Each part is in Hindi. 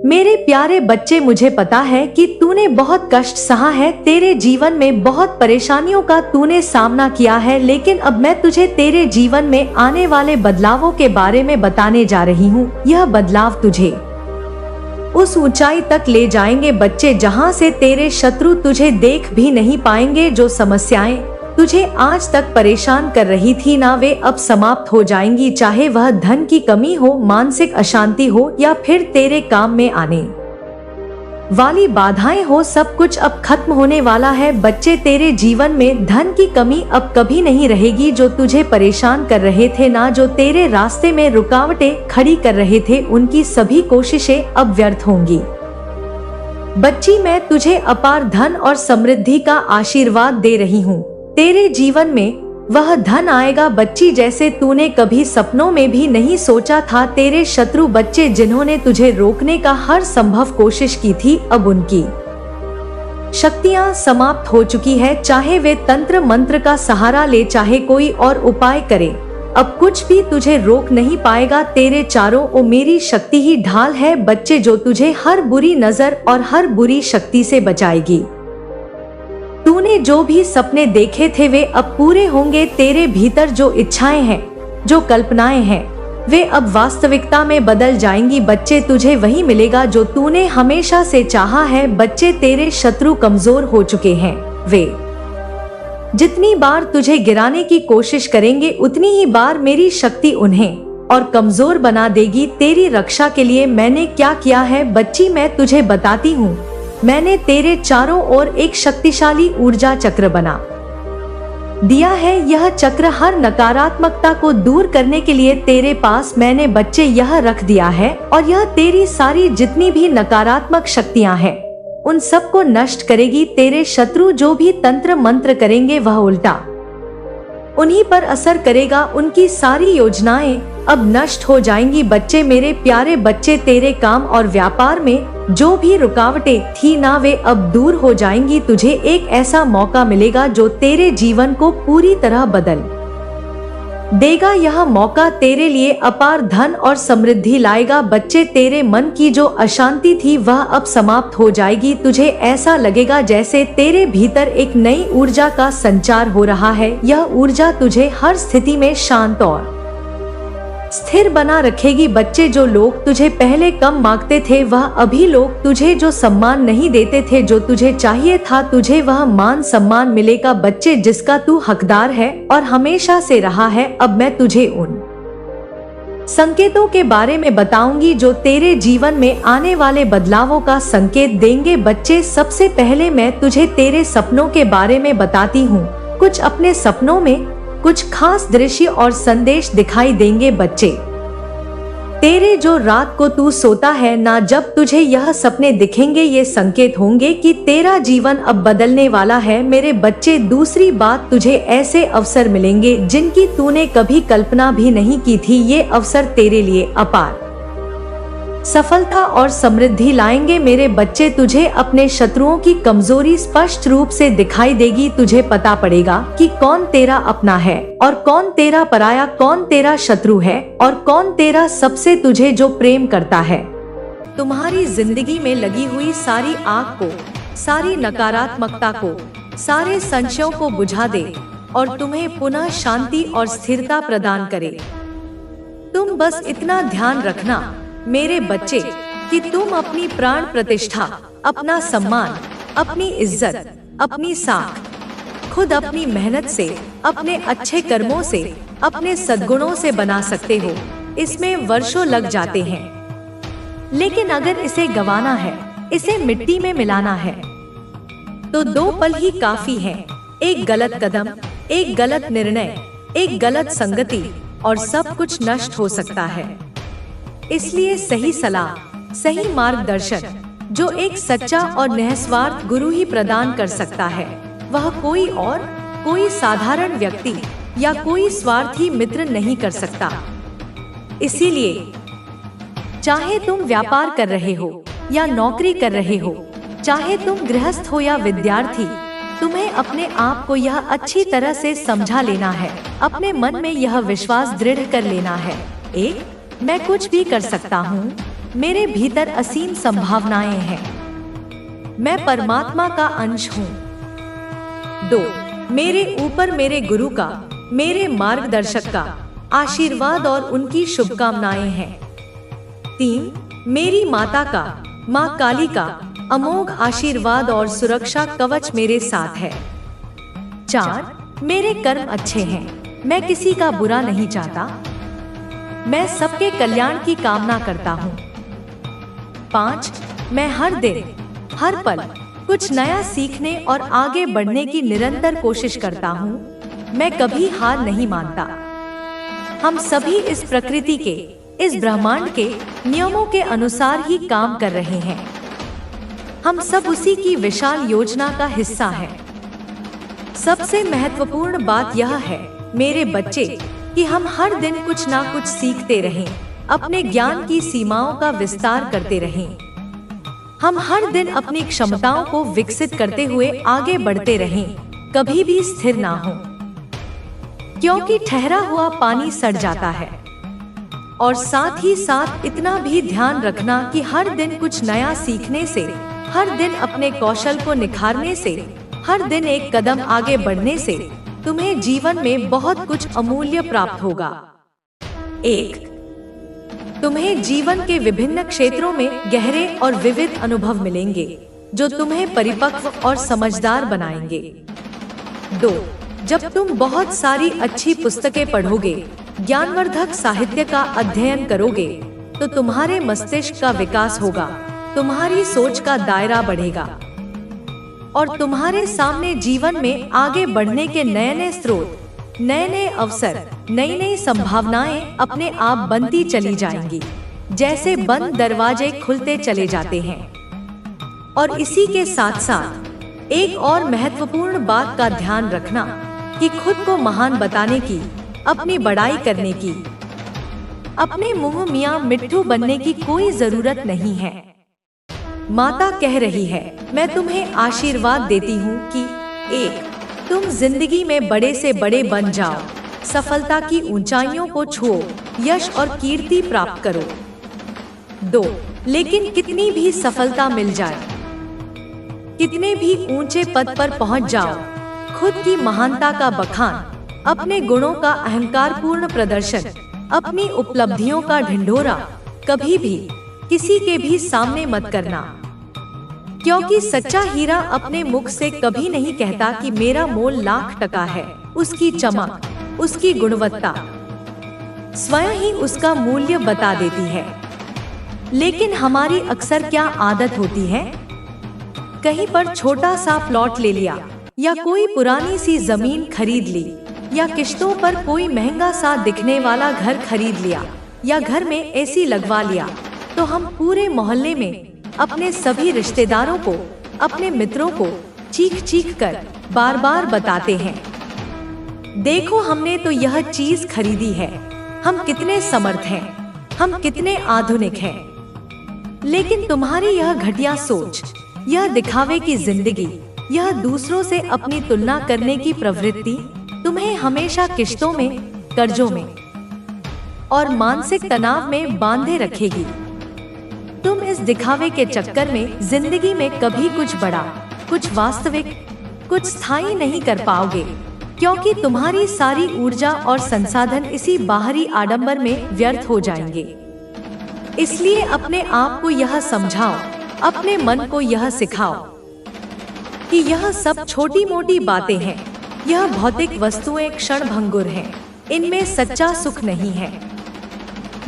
मेरे प्यारे बच्चे, मुझे पता है कि तूने बहुत कष्ट सहा है, तेरे जीवन में बहुत परेशानियों का तूने सामना किया है, लेकिन अब मैं तुझे तेरे जीवन में आने वाले बदलावों के बारे में बताने जा रही हूँ। यह बदलाव तुझे उस ऊंचाई तक ले जाएंगे बच्चे, जहाँ से तेरे शत्रु तुझे देख भी नहीं पाएंगे। जो समस्याएं तुझे आज तक परेशान कर रही थी ना, वे अब समाप्त हो जाएंगी। चाहे वह धन की कमी हो, मानसिक अशांति हो या फिर तेरे काम में आने वाली बाधाएं हो, सब कुछ अब खत्म होने वाला है बच्चे। तेरे जीवन में धन की कमी अब कभी नहीं रहेगी। जो तुझे परेशान कर रहे थे ना, जो तेरे रास्ते में रुकावटें खड़ी कर रहे थे, उनकी सभी कोशिशें अब व्यर्थ होंगी बच्ची। मैं तुझे अपार धन और समृद्धि का आशीर्वाद दे रही हूँ। तेरे जीवन में वह धन आएगा बच्ची, जैसे तूने कभी सपनों में भी नहीं सोचा था। तेरे शत्रु बच्चे, जिन्होंने तुझे रोकने का हर संभव कोशिश की थी, अब उनकी शक्तियां समाप्त हो चुकी है। चाहे वे तंत्र मंत्र का सहारा ले, चाहे कोई और उपाय करे, अब कुछ भी तुझे रोक नहीं पाएगा। तेरे चारों ओर मेरी शक्ति ही ढाल है बच्चे, जो तुझे हर बुरी नजर और हर बुरी शक्ति से बचाएगी। तूने जो भी सपने देखे थे वे अब पूरे होंगे। तेरे भीतर जो इच्छाएं हैं, जो कल्पनाएं हैं, वे अब वास्तविकता में बदल जाएंगी बच्चे। तुझे वही मिलेगा जो तूने हमेशा से चाहा है बच्चे। तेरे शत्रु कमजोर हो चुके हैं। वे जितनी बार तुझे गिराने की कोशिश करेंगे, उतनी ही बार मेरी शक्ति उन्हें और कमजोर बना देगी। तेरी रक्षा के लिए मैंने क्या किया है बच्ची, मैं तुझे बताती हूँ। मैंने तेरे चारों ओर एक शक्तिशाली ऊर्जा चक्र बना दिया है। यह चक्र हर नकारात्मकता को दूर करने के लिए तेरे पास मैंने बच्चे यह रख दिया है, और यह तेरी सारी जितनी भी नकारात्मक शक्तियां हैं, उन सबको नष्ट करेगी। तेरे शत्रु जो भी तंत्र मंत्र करेंगे, वह उल्टा उन्हीं पर असर करेगा। उनकी सारी योजनाएं अब नष्ट हो जाएंगी बच्चे। मेरे प्यारे बच्चे, तेरे काम और व्यापार में जो भी रुकावटें थी ना, वे अब दूर हो जाएंगी। तुझे एक ऐसा मौका मिलेगा जो तेरे जीवन को पूरी तरह बदल देगा। यह मौका तेरे लिए अपार धन और समृद्धि लाएगा बच्चे। तेरे मन की जो अशांति थी वह अब समाप्त हो जाएगी। तुझे ऐसा लगेगा जैसे तेरे भीतर एक नई ऊर्जा का संचार हो रहा है। यह ऊर्जा तुझे हर स्थिति में शांत और स्थिर बना रखेगी बच्चे। जो लोग तुझे पहले कम मांगते थे, वह अभी लोग तुझे जो सम्मान नहीं देते थे, जो तुझे चाहिए था, तुझे वह मान सम्मान मिलेगा बच्चे, जिसका तू हकदार है और हमेशा से रहा है। अब मैं तुझे उन संकेतों के बारे में बताऊंगी जो तेरे जीवन में आने वाले बदलावों का संकेत देंगे बच्चे। सबसे पहले मैं तुझे तेरे सपनों के बारे में बताती हूँ। कुछ अपने सपनों में कुछ खास दृश्य और संदेश दिखाई देंगे बच्चे। तेरे जो रात को तू सोता है ना, जब तुझे यह सपने दिखेंगे, ये संकेत होंगे कि तेरा जीवन अब बदलने वाला है मेरे बच्चे। दूसरी बात, तुझे ऐसे अवसर मिलेंगे जिनकी तूने कभी कल्पना भी नहीं की थी। ये अवसर तेरे लिए अपार सफलता और समृद्धि लाएंगे मेरे बच्चे। तुझे अपने शत्रुओं की कमजोरी स्पष्ट रूप से दिखाई देगी। तुझे पता पड़ेगा कि कौन तेरा अपना है और कौन तेरा पराया, कौन तेरा शत्रु है और कौन तेरा सबसे तुझे जो प्रेम करता है। तुम्हारी जिंदगी में लगी हुई सारी आग को, सारी नकारात्मकता को, सारे संशयों को बुझा दे और तुम्हें पुनः शांति और स्थिरता प्रदान करे। तुम बस इतना ध्यान रखना मेरे बच्चे कि तुम अपनी प्राण प्रतिष्ठा, अपना सम्मान, अपनी इज्जत, अपनी साख खुद अपनी मेहनत से, अपने अच्छे कर्मों से, अपने सद्गुणों से बना सकते हो। इसमें वर्षों लग जाते हैं, लेकिन अगर इसे गंवाना है, इसे मिट्टी में मिलाना है, तो 2 पल ही काफी है। एक गलत कदम, एक गलत निर्णय, एक गलत संगति और सब कुछ नष्ट हो सकता है। इसलिए सही सलाह, सही मार्गदर्शन जो एक सच्चा और निस्वार्थ गुरु ही प्रदान कर सकता है, वह कोई साधारण व्यक्ति या कोई स्वार्थी मित्र नहीं कर सकता। इसीलिए चाहे तुम व्यापार कर रहे हो या नौकरी कर रहे हो, चाहे तुम गृहस्थ हो या विद्यार्थी, तुम्हें अपने आप को यह अच्छी तरह से समझा लेना है। अपने मन में यह विश्वास दृढ़ कर लेना है, मैं कुछ भी कर सकता हूँ, मेरे भीतर असीम संभावनाएं हैं। मैं परमात्मा का अंश हूँ। 2. मेरे ऊपर मेरे गुरु का, मेरे मार्गदर्शक का आशीर्वाद और उनकी शुभकामनाएं हैं। 3. मेरी माता का, माँ काली का अमोघ आशीर्वाद और सुरक्षा कवच मेरे साथ है। 4. मेरे कर्म अच्छे हैं। मैं किसी का बुरा नहीं चाहता। मैं सबके कल्याण की कामना करता हूँ। 5. मैं हर दिन, हर पल कुछ नया सीखने और आगे बढ़ने की निरंतर कोशिश करता हूँ। मैं कभी हार नहीं मानता। हम सभी इस प्रकृति के, इस ब्रह्मांड के नियमों के अनुसार ही काम कर रहे हैं। हम सब उसी की विशाल योजना का हिस्सा हैं। सबसे महत्वपूर्ण बात यह है मेरे बच्चे कि हम हर दिन कुछ ना कुछ सीखते रहें, अपने ज्ञान की सीमाओं का विस्तार करते रहें। हम हर दिन अपनी क्षमताओं को विकसित करते हुए आगे बढ़ते रहें, कभी भी स्थिर ना हो, क्योंकि ठहरा हुआ पानी सड़ जाता है। और साथ ही साथ इतना भी ध्यान रखना कि हर दिन कुछ नया सीखने से, हर दिन अपने कौशल को निखारने से, हर दिन एक कदम आगे बढ़ने से तुम्हें जीवन में बहुत कुछ अमूल्य प्राप्त होगा। 1. तुम्हें जीवन के विभिन्न क्षेत्रों में गहरे और विविध अनुभव मिलेंगे जो तुम्हें परिपक्व और समझदार बनाएंगे। 2. जब तुम बहुत सारी अच्छी पुस्तकें पढ़ोगे, ज्ञानवर्धक साहित्य का अध्ययन करोगे, तो तुम्हारे मस्तिष्क का विकास होगा, तुम्हारी सोच का दायरा बढ़ेगा और तुम्हारे सामने जीवन में आगे बढ़ने के नए नए स्रोत, नए नए अवसर, नई नई संभावनाएं अपने आप बनती चली जाएंगी, जैसे बंद दरवाजे खुलते चले जाते हैं। और इसी के साथ साथ एक और महत्वपूर्ण बात का ध्यान रखना कि खुद को महान बताने की, अपनी बड़ाई करने की, अपने मुंह मियां मिट्ठू बनने की कोई जरूरत नहीं है। माता कह रही है, मैं तुम्हें आशीर्वाद देती हूँ कि 1. तुम जिंदगी में बड़े से बड़े बन जाओ, सफलता की ऊंचाइयों को छुओ, यश और कीर्ति प्राप्त करो। 2. लेकिन कितनी भी सफलता मिल जाए, कितने भी ऊंचे पद पर पहुंच जाओ, खुद की महानता का बखान, अपने गुणों का अहंकारपूर्ण प्रदर्शन, अपनी उपलब्धियों का ढिंढोरा कभी भी किसी के भी सामने मत करना, क्योंकि सच्चा हीरा अपने मुख से कभी नहीं कहता कि मेरा मोल लाख टका है। उसकी चमक, उसकी गुणवत्ता स्वयं ही उसका मूल्य बता देती है। लेकिन हमारी अक्सर क्या आदत होती है, कहीं पर छोटा सा प्लॉट ले लिया, या कोई पुरानी सी जमीन खरीद ली, या किश्तों पर कोई महंगा सा दिखने वाला घर खरीद लिया, या घर में एसी लगवा लिया, तो हम पूरे मोहल्ले में अपने सभी रिश्तेदारों को, अपने मित्रों को चीख चीख कर बार बार बताते हैं, देखो हमने तो यह चीज खरीदी है, हम कितने समर्थ हैं, हम कितने आधुनिक हैं। लेकिन तुम्हारी यह घटिया सोच, यह दिखावे की जिंदगी, यह दूसरों से अपनी तुलना करने की प्रवृत्ति तुम्हें हमेशा किश्तों में, कर्जों में और मानसिक तनाव में बांधे रखेगी। तुम इस दिखावे के चक्कर में जिंदगी में कभी कुछ बड़ा, कुछ वास्तविक, कुछ स्थायी नहीं कर पाओगे, क्योंकि तुम्हारी सारी ऊर्जा और संसाधन इसी बाहरी आडंबर में व्यर्थ हो जाएंगे। इसलिए अपने आप को यह समझाओ, अपने मन को यह सिखाओ कि यह सब छोटी मोटी बातें हैं, यह भौतिक वस्तुएं क्षणभंगुर हैं, इनमें सच्चा सुख नहीं है।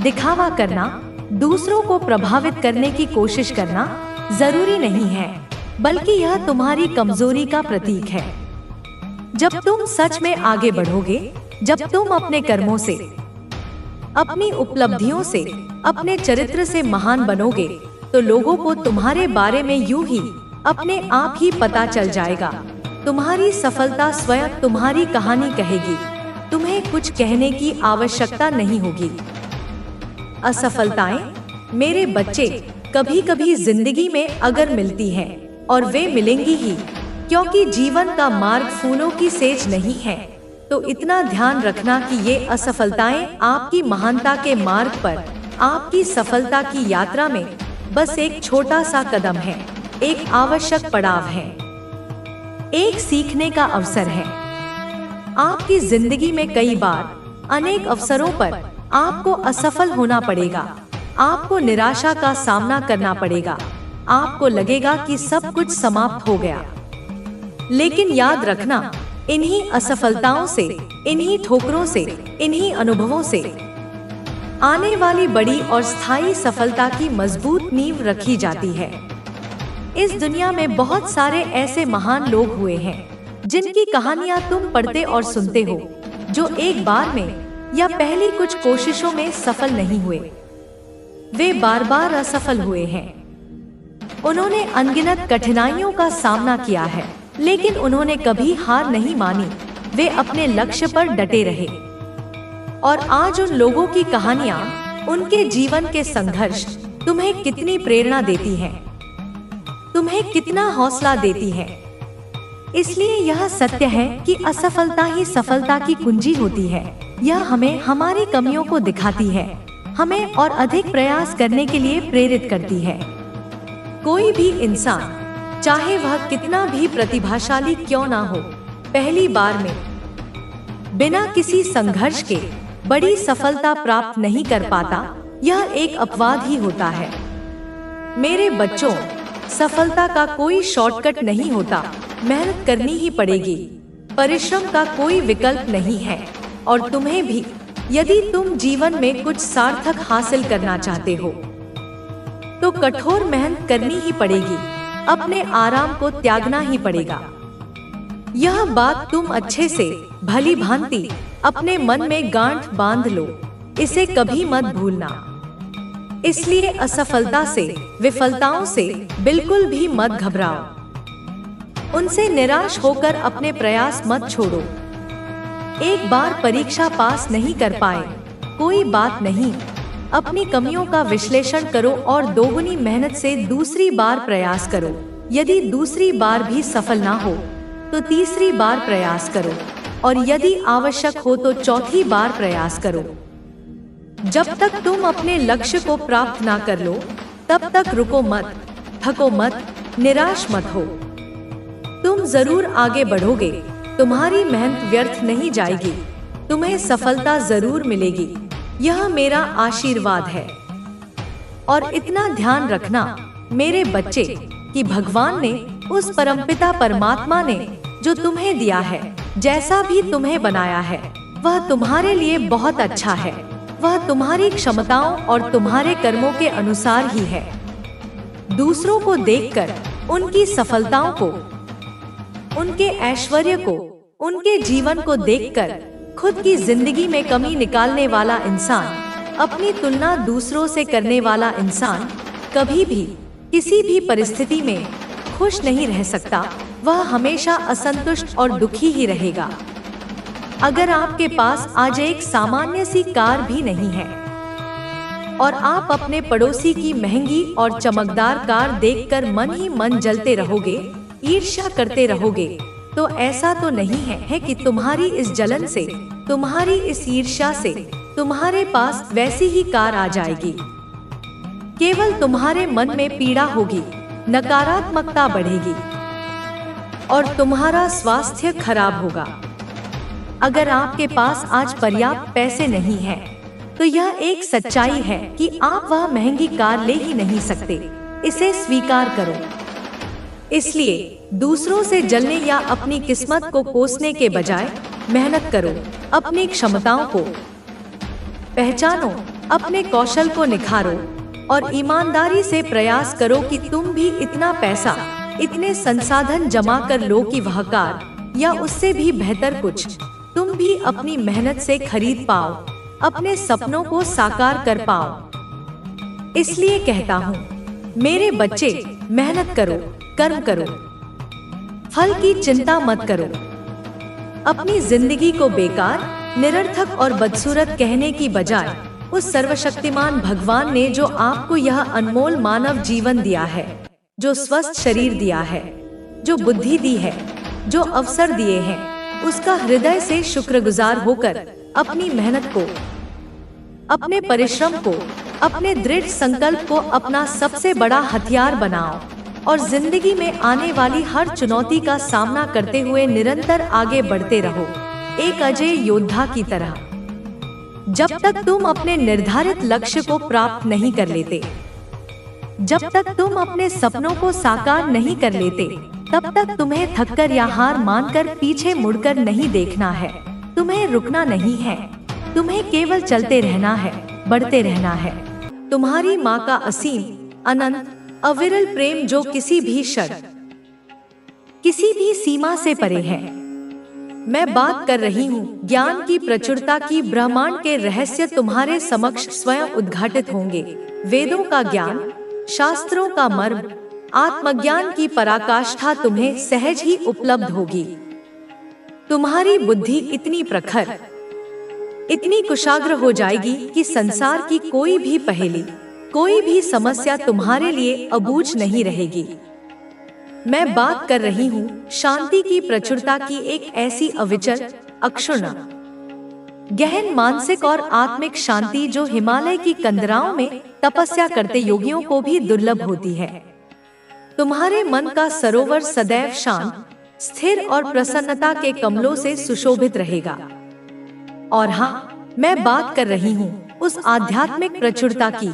दिखावा करना, दूसरों को प्रभावित करने की कोशिश करना जरूरी नहीं है, बल्कि यह तुम्हारी कमजोरी का प्रतीक है। जब तुम सच में आगे बढ़ोगे, जब तुम अपने कर्मों से, अपनी उपलब्धियों से, अपने चरित्र से महान बनोगे, तो लोगों को तुम्हारे बारे में यूं ही अपने आप ही पता चल जाएगा। तुम्हारी सफलता स्वयं तुम्हारी कहानी कहेगी, तुम्हें कुछ कहने की आवश्यकता नहीं होगी। असफलताएं, मेरे बच्चे, कभी कभी जिंदगी में अगर मिलती हैं, और वे मिलेंगी ही, क्योंकि जीवन का मार्ग फूलों की सेज नहीं है, तो इतना ध्यान रखना कि ये असफलताएं आपकी महानता के मार्ग पर, आपकी सफलता की यात्रा में बस एक छोटा सा कदम है, एक आवश्यक पड़ाव है, एक सीखने का अवसर है। आपकी जिंदगी में कई बार, अनेक अवसरों पर आपको असफल होना पड़ेगा, आपको निराशा का सामना करना पड़ेगा, आपको लगेगा कि सब कुछ समाप्त हो गया। लेकिन याद रखना, इन्हीं असफलताओं से, इन्हीं ठोकरों से, इन्हीं अनुभवों से आने वाली बड़ी और स्थायी सफलता की मजबूत नींव रखी जाती है। इस दुनिया में बहुत सारे ऐसे महान लोग हुए हैं जिनकी कहानियां तुम पढ़ते और सुनते हो, जो एक बार में या पहली कुछ कोशिशों में सफल नहीं हुए। वे बार बार असफल हुए हैं। उन्होंने अनगिनत कठिनाइयों का सामना किया है, लेकिन उन्होंने कभी हार नहीं मानी। वे अपने लक्ष्य पर डटे रहे। और आज उन लोगों की कहानियां, उनके जीवन के संघर्ष तुम्हें कितनी प्रेरणा देती हैं, तुम्हें कितना हौसला देती है। इसलिए यह सत्य है कि असफलता ही सफलता की कुंजी होती है। यह हमें हमारी कमियों को दिखाती है, हमें और अधिक प्रयास करने के लिए प्रेरित करती है। कोई भी इंसान, चाहे वह कितना भी प्रतिभाशाली क्यों ना हो, पहली बार में बिना किसी संघर्ष के बड़ी सफलता प्राप्त नहीं कर पाता। यह एक अपवाद ही होता है। मेरे बच्चों, सफलता का कोई शॉर्टकट नहीं होता। मेहनत करनी ही पड़ेगी। परिश्रम का कोई विकल्प नहीं है। और तुम्हें भी, यदि तुम जीवन में कुछ सार्थक हासिल करना चाहते हो, तो कठोर मेहनत करनी ही पड़ेगी। अपने आराम को त्यागना ही पड़ेगा। यह बात तुम अच्छे से, भली भांति अपने मन में गांठ बांध लो। इसे कभी मत भूलना। इसलिए असफलता से, विफलताओं से बिल्कुल भी मत घबराओ। उनसे निराश होकर अपने प्रयास मत छोड़ो। एक बार परीक्षा पास नहीं कर पाए, कोई बात नहीं। अपनी कमियों का विश्लेषण करो और दोगुनी मेहनत से दूसरी बार प्रयास करो। यदि दूसरी बार भी सफल ना हो, तो तीसरी बार प्रयास करो, और यदि आवश्यक हो तो चौथी बार प्रयास करो। जब तक तुम अपने लक्ष्य को प्राप्त ना कर लो, तब तक रुको मत, थको मत, निराश मत हो। तुम जरूर आगे बढ़ोगे। तुम्हारी मेहनत व्यर्थ नहीं जाएगी। तुम्हें सफलता जरूर मिलेगी। यह मेरा आशीर्वाद है। और इतना ध्यान रखना मेरे बच्चे, कि भगवान ने, उस परमपिता परमात्मा ने जो तुम्हें दिया है, जैसा भी तुम्हें बनाया है, वह तुम्हारे लिए बहुत अच्छा है। वह तुम्हारी क्षमताओं और तुम्हारे कर्मों के अनुसार ही है। दूसरों को देखकर, उनकी सफलताओं को, उनके ऐश्वर्य को, उनके जीवन को देखकर खुद की जिंदगी में कमी निकालने वाला इंसान, अपनी तुलना दूसरों से करने वाला इंसान कभी भी, किसी भी परिस्थिति में खुश नहीं रह सकता। वह हमेशा असंतुष्ट और दुखी ही रहेगा। अगर आपके पास आज एक सामान्य सी कार भी नहीं है, और आप अपने पड़ोसी की महंगी और चमकदार कार देखकर मन ही मन जलते रहोगे, ईर्ष्या करते रहोगे, तो ऐसा तो नहीं है कि तुम्हारी इस जलन से, तुम्हारी इस ईर्ष्या से तुम्हारे पास वैसी ही कार आ जाएगी। केवल तुम्हारे मन में पीड़ा होगी, नकारात्मकता बढ़ेगी और तुम्हारा स्वास्थ्य खराब होगा। अगर आपके पास आज पर्याप्त पैसे नहीं हैं, तो यह एक सच्चाई है कि आप वह महंगी कार ले ही नहीं सकते। इसे स्वीकार करो। इसलिए दूसरों से जलने या अपनी किस्मत को कोसने के बजाय मेहनत करो। अपनी क्षमताओं को पहचानो, अपने कौशल को निखारो और ईमानदारी से प्रयास करो कि तुम भी इतना पैसा, इतने संसाधन जमा कर लो कि वह कार या उससे भी बेहतर कुछ तुम भी अपनी मेहनत से खरीद पाओ, अपने सपनों को साकार कर पाओ। इसलिए कहता हूँ, मेरे बच्चे, मेहनत करो, कर्म करो, फल की चिंता मत करो। अपनी जिंदगी को बेकार, निरर्थक और बदसूरत कहने की बजाय उस सर्वशक्तिमान भगवान ने जो आपको यह अनमोल मानव जीवन दिया है, जो स्वस्थ शरीर दिया है, जो बुद्धि दी है, जो अवसर दिए हैं, उसका हृदय से शुक्रगुजार होकर अपनी मेहनत को, अपने परिश्रम को अपने दृढ़ संकल्प को अपना सबसे बड़ा हथियार बनाओ और जिंदगी में आने वाली हर चुनौती का सामना करते हुए निरंतर आगे बढ़ते रहो, एक अजय योद्धा की तरह। जब तक तुम अपने निर्धारित लक्ष्य को प्राप्त नहीं कर लेते, जब तक तुम अपने सपनों को साकार नहीं कर लेते, तब तक तुम्हें थककर या हार मानकर पीछे मुड़कर नहीं देखना है। तुम्हें रुकना नहीं है, तुम्हें केवल चलते रहना है, बढ़ते रहना है। तुम्हारी माँ का असीम, अनंत, अविरल प्रेम जो किसी भी शर्त, किसी भी सीमा से परे है। मैं बात कर रही हूँ ज्ञान की प्रचुरता की। ब्रह्मांड के रहस्य तुम्हारे समक्ष स्वयं उद्घाटित होंगे। वेदों का ज्ञान, शास्त्रों का मर्म, आत्मज्ञान की पराकाष्ठा तुम्हें सहज ही उपलब्ध होगी। तुम्हारी बुद्धि इतनी प्रखर, इतनी कुशाग्र हो जाएगी कि संसार की कोई भी पहेली, कोई भी समस्या तुम्हारे लिए अबूझ नहीं रहेगी। मैं बात कर रही हूँ शांति की प्रचुरता की, एक ऐसी अविचल, अक्षुण्ण, गहन मानसिक और आत्मिक शांति जो हिमालय की कंदराओं में तपस्या करते योगियों को भी दुर्लभ होती है। तुम्हारे मन का सरोवर सदैव शांत, स्थिर और प्रसन्नता के कमलों से सुशोभित रहेगा। और हाँ, मैं बात कर रही हूँ उस आध्यात्मिक प्रचुरता की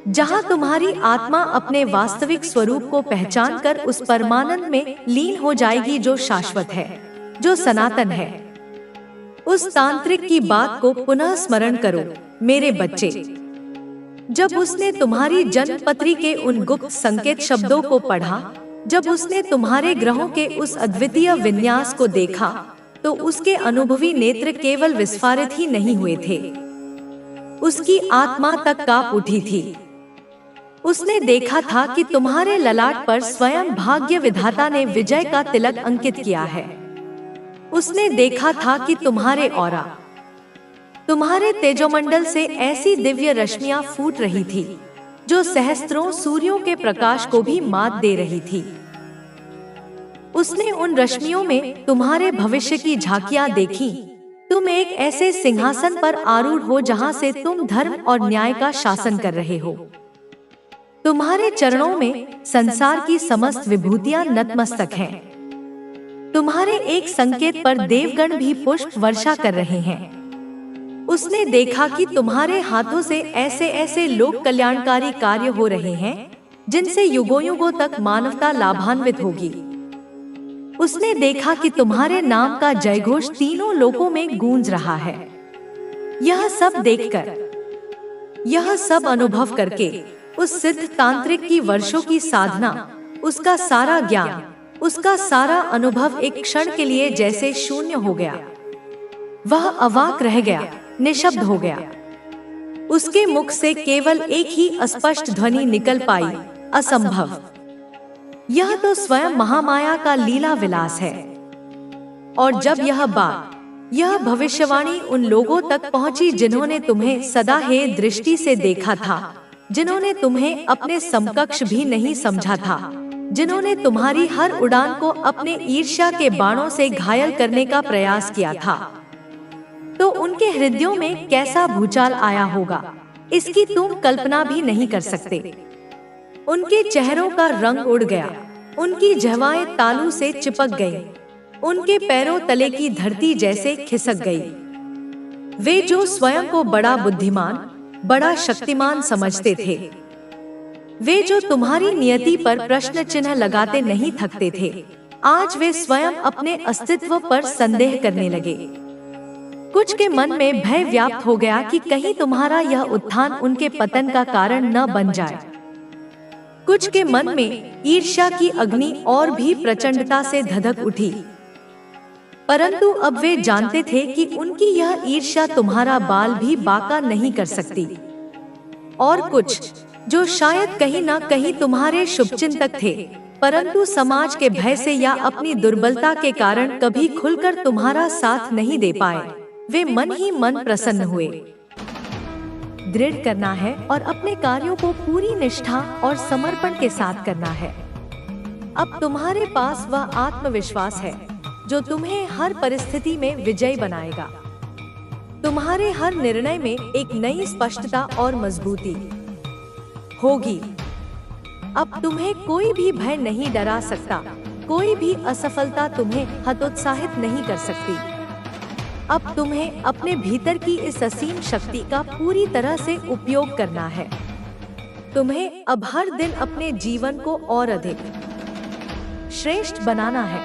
जहाँ तुम्हारी आत्मा अपने वास्तविक स्वरूप को पहचानकर उस परमानंद में लीन हो जाएगी जो शाश्वत है, जो सनातन है। उस तांत्रिक की बात को पुनः स्मरण करो मेरे बच्चे। जब उसने तुम्हारी जन्मपत्री के उन गुप्त संकेत शब्दों को पढ़ा, जब उसने तुम्हारे ग्रहों के उस अद्वितीय विन्यास को देखा, तो उसके अनुभवी नेत्र केवल विस्फारित ही नहीं हुए थे, उसकी आत्मा तक कांप उठी थी। उसने देखा था कि तुम्हारे ललाट पर स्वयं भाग्य विधाता ने विजय का तिलक अंकित किया है। उसने देखा था कि तुम्हारे ऑरा, तुम्हारे तेजोमंडल से ऐसी दिव्य रश्मियां फूट रही थी जो सहस्त्रों सूर्यों के प्रकाश को भी मात दे रही थी। उसने उन रश्मियों में तुम्हारे भविष्य की झांकियां देखी। तुम एक ऐसे सिंहासन पर आरूढ़ हो जहां से तुम धर्म और न्याय का शासन कर रहे हो। तुम्हारे चरणों में संसार की समस्त विभूतियां नतमस्तक हैं। तुम्हारे एक संकेत पर देवगण भी पुष्प वर्षा कर रहे हैं। उसने देखा कि तुम्हारे हाथों से ऐसे ऐसे लोक कल्याणकारी कार्य हो रहे हैं जिनसे युगों युगों तक मानवता लाभान्वित होगी। उसने देखा कि तुम्हारे नाम का जयघोष तीनों लोकों में गूंज रहा है। यह सब देखकर, यह सब अनुभव करके उस सिद्ध तांत्रिक की वर्षों की साधना, उसका सारा ज्ञान, उसका सारा अनुभव एक क्षण के लिए जैसे शून्य हो गया। वह अवाक रह गया, निशब्द हो गया। उसके मुख से केवल एक ही अस्पष्ट ध्वनि निकल पाई, असंभव। यह तो स्वयं महामाया का लीला विलास है। और जब यह बात, यह भविष्यवाणी उन लोगों तक पहुंची जिन्होंने तुम्हें सदा हे दृष्टि से देखा था, जिन्होंने तुम्हें अपने समकक्ष भी नहीं समझा था, जिन्होंने तुम्हारी हर उड़ान को अपने ईर्ष्या के बाणों से घायल करने का प्रयास किया था, तो उनके हृदयों में कैसा भूचाल आया होगा, इसकी तुम कल्पना भी नहीं कर सकते। उनके चेहरों का रंग उड़ गया, उनकी जिह्वाएं तालू से चिपक गईं, उनके पैरों तले की धरती जैसे खिसक गई। वे जो स्वयं को बड़ा बुद्धिमान, बड़ा शक्तिमान समझते थे, वे जो तुम्हारी नियति पर प्रश्न चिन्ह लगाते नहीं थकते थे, आज वे स्वयं अपने अस्तित्व पर संदेह करने लगे। कुछ के मन में भय व्याप्त हो गया कि कहीं तुम्हारा यह उत्थान उनके पतन का कारण न बन जाए। कुछ के मन में ईर्ष्या की अग्नि और भी प्रचंडता से धधक उठी, परंतु अब वे जानते थे कि उनकी यह ईर्ष्या तुम्हारा बाल भी बाका नहीं कर सकती। और कुछ जो शायद कहीं न कहीं तुम्हारे शुभचिंतक थे, परंतु समाज के भय से या अपनी दुर्बलता के कारण कभी खुलकर तुम्हारा साथ नहीं दे पाए, वे मन ही मन प्रसन्न हुए। दृढ़ करना है और अपने कार्यों को पूरी निष्ठा और समर्पण के साथ करना है। अब तुम्हारे पास वह आत्मविश्वास है जो तुम्हें हर परिस्थिति में विजयी बनाएगा। तुम्हारे हर निर्णय में एक नई स्पष्टता और मजबूती होगी। अब तुम्हें कोई भी भय नहीं डरा सकता, कोई भी असफलता तुम्हें हतोत्साहित नहीं कर सकती। अब तुम्हें अपने भीतर की इस असीम शक्ति का पूरी तरह से उपयोग करना है। तुम्हें अब हर दिन अपने जीवन को और अधिक श्रेष्ठ बनाना है।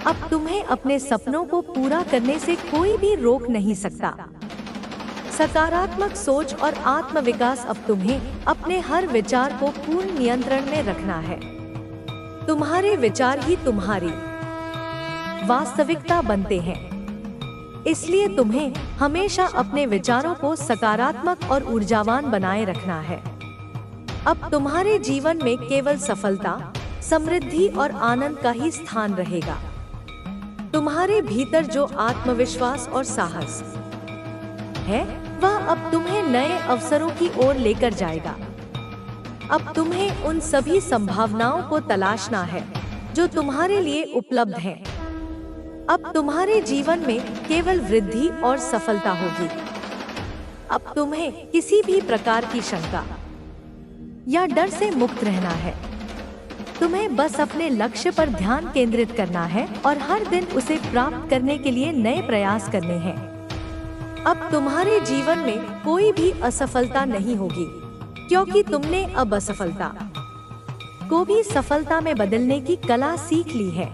अब तुम्हें अपने सपनों को पूरा करने से कोई भी रोक नहीं सकता। सकारात्मक सोच और आत्मविकास अब तुम्हें अपने हर विचार को पूर्ण नियंत्रण में रखना है। तुम्हारे विचार ही तुम्हारी वास्तविकता बनते हैं, इसलिए तुम्हें हमेशा अपने विचारों को सकारात्मक और ऊर्जावान बनाए रखना है। अब तुम्हारे जीवन में केवल सफलता, समृद्धि और आनंद का ही स्थान रहेगा। तुम्हारे भीतर जो आत्मविश्वास और साहस है, वह अब तुम्हें नए अवसरों की ओर लेकर जाएगा। अब तुम्हें उन सभी संभावनाओं को तलाशना है जो तुम्हारे लिए उपलब्ध हैं। अब तुम्हारे जीवन में केवल वृद्धि और सफलता होगी। अब तुम्हें किसी भी प्रकार की शंका या डर से मुक्त रहना है। तुम्हें बस अपने लक्ष्य पर ध्यान केंद्रित करना है और हर दिन उसे प्राप्त करने के लिए नए प्रयास करने हैं। अब तुम्हारे जीवन में कोई भी असफलता नहीं होगी, क्योंकि तुमने अब असफलता को भी सफलता में बदलने की कला सीख ली है।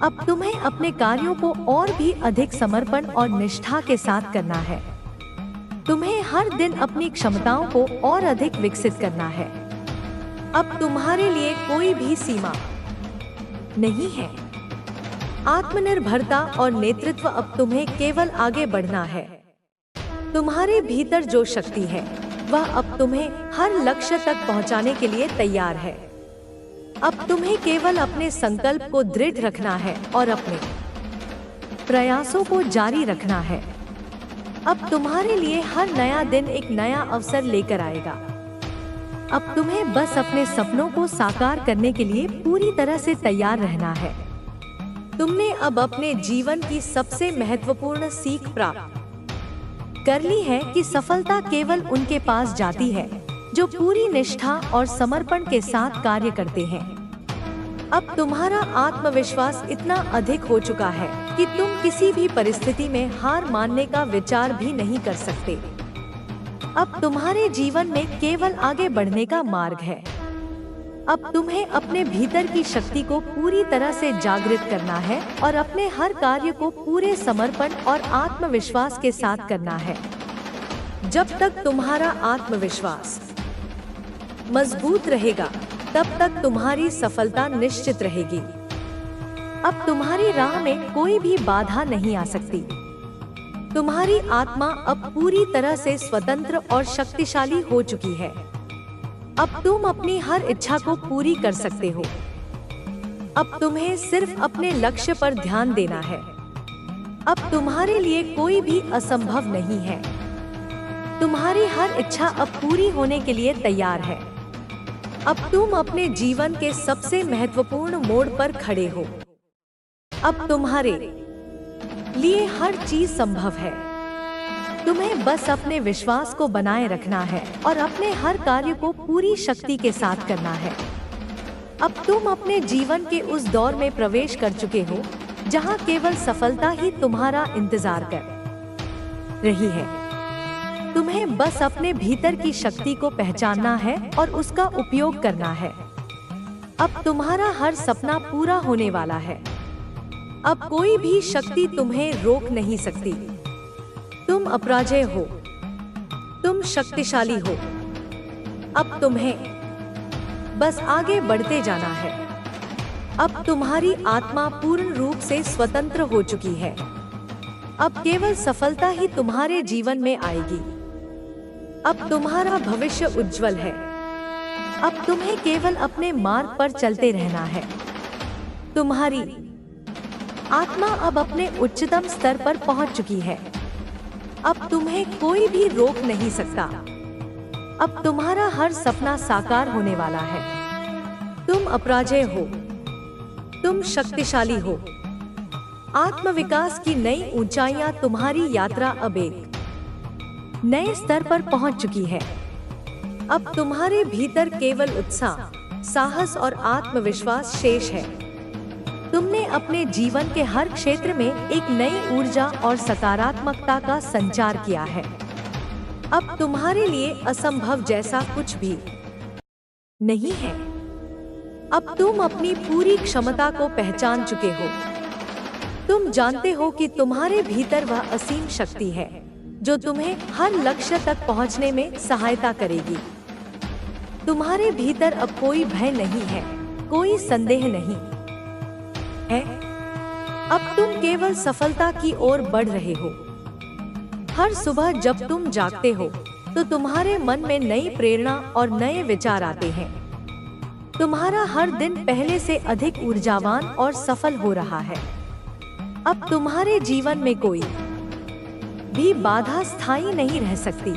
अब तुम्हें अपने कार्यों को और भी अधिक समर्पण और निष्ठा के साथ करना है। तुम्हें हर दिन अपनी क्षमताओं को और अधिक विकसित करना है। अब तुम्हारे लिए कोई भी सीमा नहीं है। आत्मनिर्भरता और नेतृत्व अब तुम्हें केवल आगे बढ़ना है। तुम्हारे भीतर जो शक्ति है, वह अब तुम्हें हर लक्ष्य तक पहुंचाने के लिए तैयार है। अब तुम्हें केवल अपने संकल्प को दृढ़ रखना है और अपने प्रयासों को जारी रखना है। अब तुम्हारे लिए हर नया दिन एक नया अवसर लेकर आएगा। अब तुम्हें बस अपने सपनों को साकार करने के लिए पूरी तरह से तैयार रहना है। तुमने अब अपने जीवन की सबसे महत्वपूर्ण सीख प्राप्त कर ली है कि सफलता केवल उनके पास जाती है जो पूरी निष्ठा और समर्पण के साथ कार्य करते हैं। अब तुम्हारा आत्मविश्वास इतना अधिक हो चुका है कि तुम किसी भी परिस्थिति में हार मानने का विचार भी नहीं कर सकते। अब तुम्हारे जीवन में केवल आगे बढ़ने का मार्ग है। अब तुम्हें अपने भीतर की शक्ति को पूरी तरह से जागृत करना है और अपने हर कार्य को पूरे समर्पण और आत्मविश्वास के साथ करना है। जब तक तुम्हारा आत्मविश्वास मजबूत रहेगा, तब तक तुम्हारी सफलता निश्चित रहेगी। अब तुम्हारी राह में कोई भी बाधा नहीं आ सकती। तुम्हारी आत्मा अब पूरी तरह से स्वतंत्र और शक्तिशाली हो चुकी है। अब तुम अपनी हर इच्छा को पूरी कर सकते हो। अब तुम्हें सिर्फ अपने लक्ष्य पर ध्यान देना है। अब तुम्हारे लिए कोई भी असंभव नहीं है। तुम्हारी हर इच्छा अब पूरी होने के लिए तैयार है। अब तुम अपने जीवन के सबसे महत्वपूर्ण मोड़ पर खड़े हो। अब तुम्हारे लिए हर चीज संभव है। तुम्हें बस अपने विश्वास को बनाए रखना है और अपने हर कार्य को पूरी शक्ति के साथ करना है। अब तुम अपने जीवन के उस दौर में प्रवेश कर चुके हो जहां केवल सफलता ही तुम्हारा इंतजार कर रही है। तुम्हें बस अपने भीतर की शक्ति को पहचानना है और उसका उपयोग करना है। अब तुम्हारा हर सपना पूरा होने वाला है। अब कोई भी शक्ति तुम्हें रोक नहीं सकती। तुम अपराजेय हो, तुम शक्तिशाली हो। अब तुम्हें बस आगे बढ़ते जाना है। अब तुम्हारी आत्मा पूर्ण रूप से स्वतंत्र हो चुकी है। अब केवल सफलता ही तुम्हारे जीवन में आएगी। अब तुम्हारा भविष्य उज्जवल है। अब तुम्हें केवल अपने मार्ग पर चलते रहना है। तुम्हारी आत्मा अब अपने उच्चतम स्तर पर पहुंच चुकी है। अब तुम्हें कोई भी रोक नहीं सकता। अब तुम्हारा हर सपना साकार होने वाला है। तुम अपराजेय हो, तुम शक्तिशाली हो। आत्मविकास की नई ऊंचाइयां तुम्हारी यात्रा अब एक नए स्तर पर पहुंच चुकी है। अब तुम्हारे भीतर केवल उत्साह, साहस और आत्मविश्वास शेष है। तुमने अपने जीवन के हर क्षेत्र में एक नई ऊर्जा और सकारात्मकता का संचार किया है। अब तुम्हारे लिए असंभव जैसा कुछ भी नहीं है। अब तुम अपनी पूरी क्षमता को पहचान चुके हो। तुम जानते हो कि तुम्हारे भीतर वह असीम शक्ति है जो तुम्हें हर लक्ष्य तक पहुंचने में सहायता करेगी। तुम्हारे भीतर अब कोई भय नहीं है, कोई संदेह नहीं है। अब तुम केवल सफलता की ओर बढ़ रहे हो। हर सुबह जब तुम जागते हो तो तुम्हारे मन में नई प्रेरणा और नए विचार आते हैं। तुम्हारा हर दिन पहले से अधिक ऊर्जावान और सफल हो रहा है। अब तुम्हारे जीवन में कोई भी बाधा स्थायी नहीं रह सकती,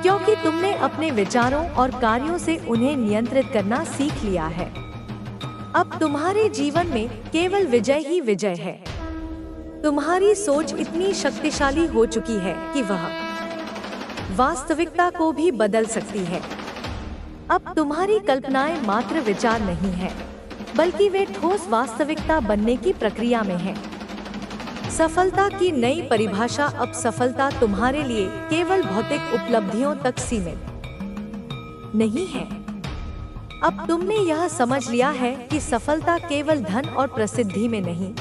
क्योंकि तुमने अपने विचारों और कार्यों से उन्हें नियंत्रित करना सीख लिया है। अब तुम्हारे जीवन में केवल विजय ही विजय है। तुम्हारी सोच इतनी शक्तिशाली हो चुकी है कि वह वास्तविकता को भी बदल सकती है। अब तुम्हारी कल्पनाएं मात्र विचार नहीं है, बल्कि वे ठोस वास्तविकता बनने की प्रक्रिया में हैं। सफलता की नई परिभाषा अब सफलता तुम्हारे लिए केवल भौतिक उपलब्धियों तक सीमित नहीं है। अब तुमने यह समझ लिया है कि सफलता केवल धन और प्रसिद्धि में नहीं,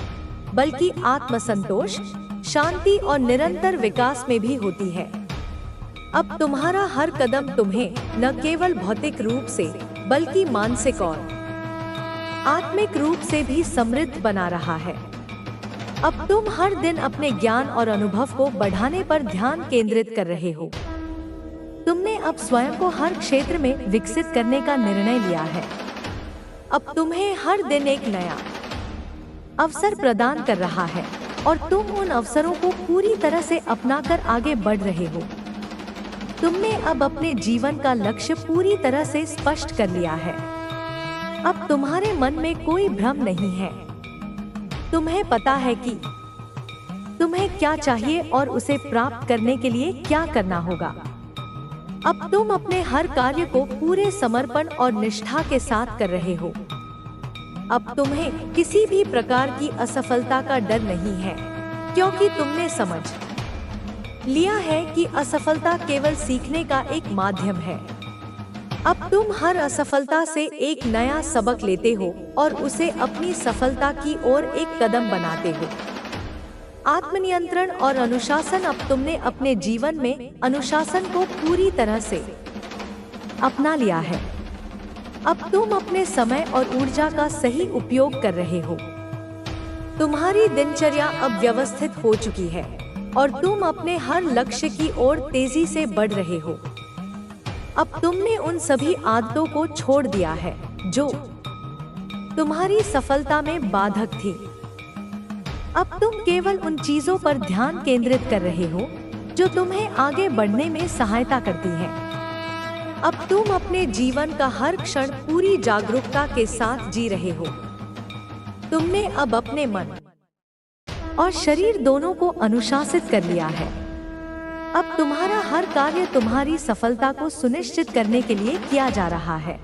बल्कि आत्मसंतोष, शांति और निरंतर विकास में भी होती है। अब तुम्हारा हर कदम तुम्हें न केवल भौतिक रूप से, बल्कि मानसिक और आत्मिक रूप से भी समृद्ध बना रहा है। अब तुम हर दिन अपने ज्ञान और अनुभव को बढ़ाने पर ध्यान केंद्रित कर रहे हो। तुमने अब स्वयं को हर क्षेत्र में विकसित करने का निर्णय लिया है। अब तुम्हें हर दिन एक नया अवसर प्रदान कर रहा है और तुम उन अवसरों को पूरी तरह से अपनाकर आगे बढ़ रहे हो। तुमने अब अपने जीवन का लक्ष्य पूरी तरह से स्पष्ट कर लिया है। अब तुम्हारे मन में कोई भ्रम नहीं है। तुम्हें पता है कि तुम्हें क्या चाहिए और उसे प्राप्त करने के लिए क्या करना होगा। अब तुम अपने हर कार्य को पूरे समर्पण और निष्ठा के साथ कर रहे हो। अब तुम्हें किसी भी प्रकार की असफलता का डर नहीं है, क्योंकि तुमने समझ लिया है कि असफलता केवल सीखने का एक माध्यम है। अब तुम हर असफलता से एक नया सबक लेते हो और उसे अपनी सफलता की ओर एक कदम बनाते हो। आत्मनियंत्रण और अनुशासन, अब तुमने अपने जीवन में अनुशासन को पूरी तरह से अपना लिया है। अब तुम अपने समय और ऊर्जा का सही उपयोग कर रहे हो। तुम्हारी दिनचर्या अब व्यवस्थित हो चुकी है और तुम अपने हर लक्ष्य की ओर तेजी से बढ़ रहे हो। अब तुमने उन सभी आदतों को छोड़ दिया है जो तुम्हारी सफलता में बाधक थी। अब तुम केवल उन चीजों पर ध्यान केंद्रित कर रहे हो जो तुम्हें आगे बढ़ने में सहायता करती हैं। अब तुम अपने जीवन का हर क्षण पूरी जागरूकता के साथ जी रहे हो। तुमने अब अपने मन और शरीर दोनों को अनुशासित कर लिया है। अब तुम्हारा हर कार्य तुम्हारी सफलता को सुनिश्चित करने के लिए किया जा रहा है।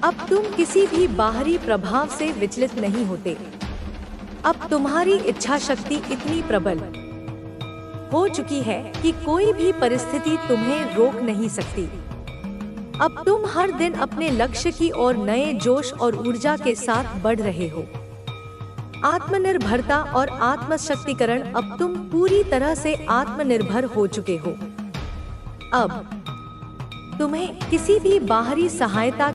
अब तुम किसी भी बाहरी प्रभाव से विचलित नहीं होते। अब तुम्हारी इच्छा शक्ति इतनी प्रबल हो चुकी है कि कोई भी परिस्थिति तुम्हें रोक नहीं सकती। अब तुम हर दिन अपने लक्ष्य की ओर नए जोश और ऊर्जा के साथ बढ़ रहे हो। आत्मनिर्भरता और आत्मशक्तिकरण, अब तुम पूरी तरह से आत्मनिर्भर हो चुके हो। अब तुम्हें किसी भी बाहरी सहायता